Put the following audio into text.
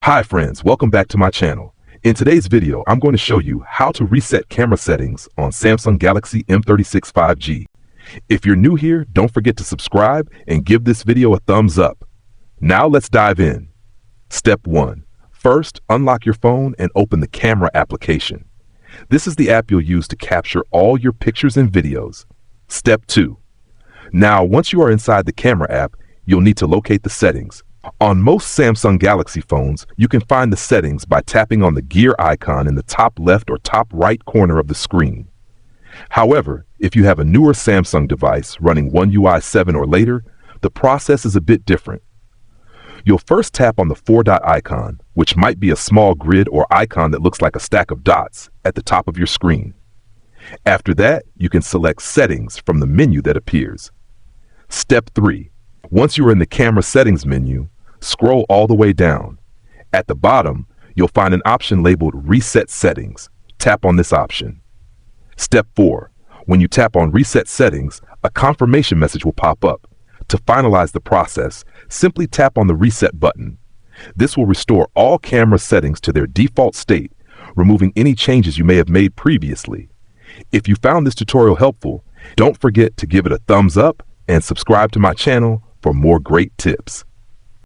Hi friends, welcome back to my channel. In today's video, I'm going to show you how to reset camera settings on Samsung Galaxy M36 5G. If you're new here, don't forget to subscribe and give this video a thumbs up. Now let's dive in. Step 1. First, unlock your phone and open the camera application. This is the app you'll use to capture all your pictures and videos. Step 2. Now, once you are inside the camera app, you'll need to locate the settings. On most Samsung Galaxy phones, you can find the settings by tapping on the gear icon in the top left or top right corner of the screen. However, if you have a newer Samsung device running One UI 7 or later, the process is a bit different. You'll first tap on the four-dot icon, which might be a small grid or icon that looks like a stack of dots, at the top of your screen. After that, you can select Settings from the menu that appears. Step 3. Once you are in the camera settings menu, scroll all the way down. At the bottom, you'll find an option labeled Reset Settings. Tap on this option. Step 4. When you tap on Reset Settings, a confirmation message will pop up. To finalize the process, simply tap on the Reset button. This will restore all camera settings to their default state, removing any changes you may have made previously. If you found this tutorial helpful, don't forget to give it a thumbs up and subscribe to my channel for more great tips.